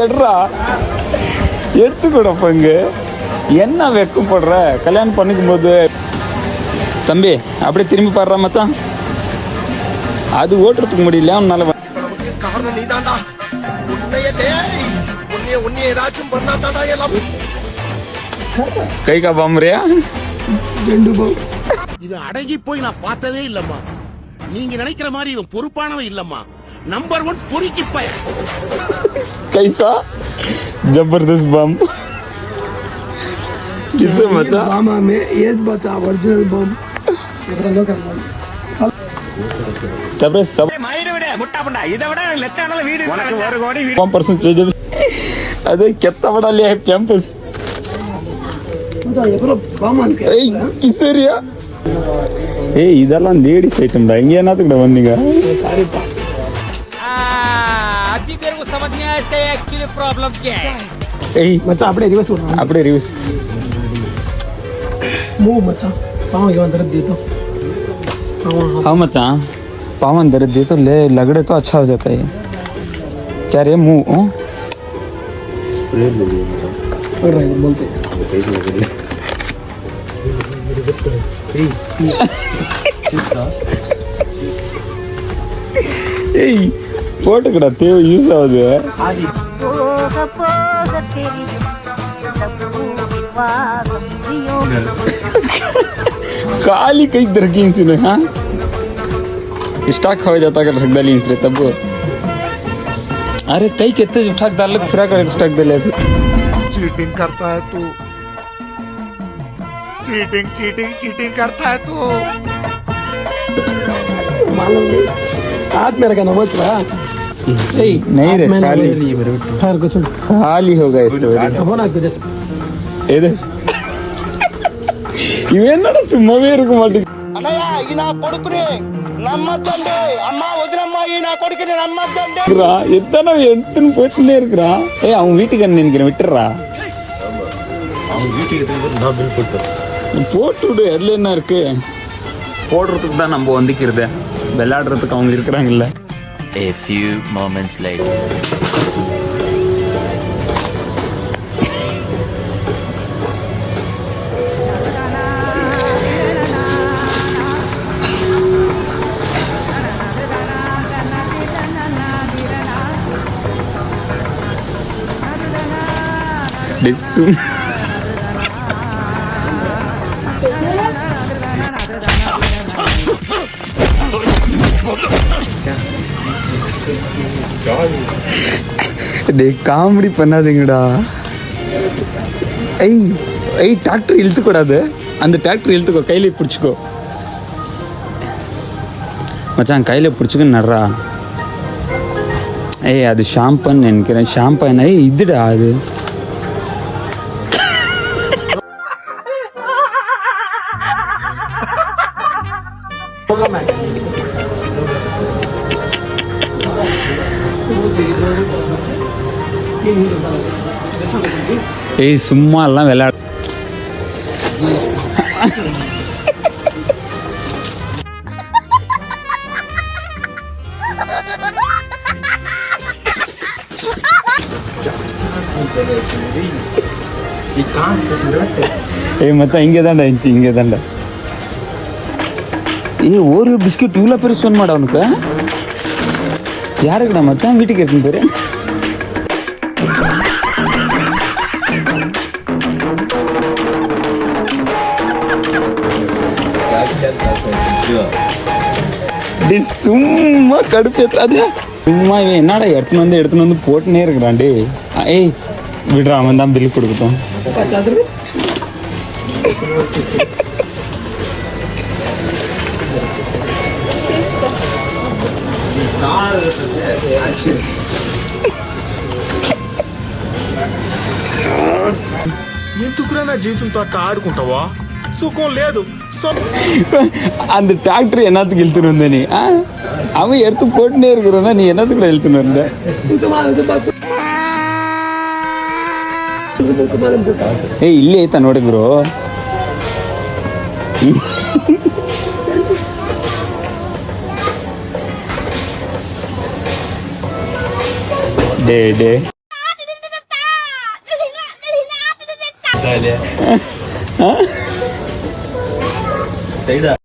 எட்ரா எடுத்துக்கூடப்ப இங்க என்ன வெக்கப்படுற கல்யாணம் பண்ணிக்கும் போது. தம்பி அப்படியே திரும்பி பாடுறா மச்சான். அது ஓட்டுறதுக்கு முடியல உன்னால. காரணம் நீதான்டா. ஏதாச்சும் பண்ணாதாடா எல்லாம். கை காப்பாமறியா? இது அடங்கி போய் நான் பார்த்ததே இல்லம்மா. நீங்க நினைக்கிற மாதிரி இவன் பொறுப்பானவன் இல்லம்மா. नंबर 1 பொறுக்கி பய. कैसा जबरदस्त बम किसे बचा मामा में ये बचा ओरिजिनल बम तबरे सब மயிரை விட முட்டா புண்டா இதை விட லட்சணல வீடு உனக்கு ஒரு கோடி வீடு 1% அது ಕೆತ್ತವಡ ले कैंपस மச்சான் எவ்வளவு பாமான் ஏய் கிசரியா ஏய் இதெல்லாம் லேடிஸ் ஐட்டம் தான். இங்க என்னத்துக்கு வந்தீங்க? सारे पा अभी मेरे को समझ नहीं आया इसका एक्चुअली प्रॉब्लम क्या है. ஏய் மச்சான் அப்படியே ரிவர்ஸ் வரணும். அப்படியே ரிவ்யூஸ் மூவ் மச்சான் பாவம் இவன் दर्द दे दो. हाँ मचान पावन दर्द दे तो ले लगड़े तो अच्छा हो जाता है. क्या रे मुंह और ड्राइवर बोलते ஏய் போட்டுக்கடா தேவை யூஸ் ஆகுது. काली कई दरकीन से हाँ स्टॉक हो जाता अगर रख डाली इसलिए तब. अरे कई कितने उठा डाल फिरा कर स्टॉक दे ले. चीटिंग करता है तू. चीटिंग करता है तू. मालूम नहीं हाथ मेरा का नमक रहा नहीं रे खाली खैर कुछ खाली होगा स्टोरी होना कुछ இது இவனோட சும்மாவே இருக்க மாட்டேங்குது. அண்ணா இனா கொடுக்குறேன் நம்மதண்டே அம்மா ஒதிரம்மா இனா கொடுக்குறேன் நம்மதண்டே. எத்தனை எடுத்துன்னு போயிட்டுனே இருக்கிறான். ஏய் அவன் வீட்டுக்கு என்ன நினைக்கிறேன் விட்டுறா. அவன் வீட்டுக்கு நான் பில் போட்டு விடு. அதுல என்ன இருக்கு? போடுறதுக்கு தான் நம்ம வந்துக்கிறது. விளையாடுறதுக்கு அவங்க இருக்கிறாங்கல்ல. A few moments later. டிஸ்ஸும் காமெடி பண்ணாதீங்கடா. ஐய் ஐய் டிராக்டர் இழுத்து கூடாது. அந்த டிராக்டர் இழுத்துக்கோ. கையில பிடிச்சிக்கோ மச்சான். கையில பிடிச்சிக்கோ நடுறா. ஏய் அது ஷாம்பன் நினைக்கிறேன். ஷாம்பன் ஐய் இதுடா அது. ஏய் சும்மா எல்லாம் விளையாட. ஏய் மச்சான் இங்கே தாண்டா இருந்துச்சு. இங்கே தாண்டா. ஏய் ஒரு பிஸ்கெட் இவ்வளோ பேர் சொன்னமாடா உனக்கு. யாருக்குடா மச்சான் வீட்டுக்கு எடுத்துன்னு பேரு. சும்மா கடுப்பேற்றாது. சும்மா இவன் என்னடா எடுத்துன்னு வந்து போட்டுனே இருக்கிறான். டே ஏய் விடுறா அவன் தான் பில் கொடுக்கட்டும். ఎందుకురా నా జీవితంతో అట్లా ఆడుకుంటావా? సుఖం లేదు. அந்த டிராக்டர் என்னத்துக்கு இழுத்துன்னு வந்த நீ? அவன் எடுத்து போட்டுனே இருக்கிறோன்னா நீ என்னத்துக்குள்ள இழுத்துன்னு வந்த? ஏய் இல்லையே தன்னோட ப்ரோ. டே சைடா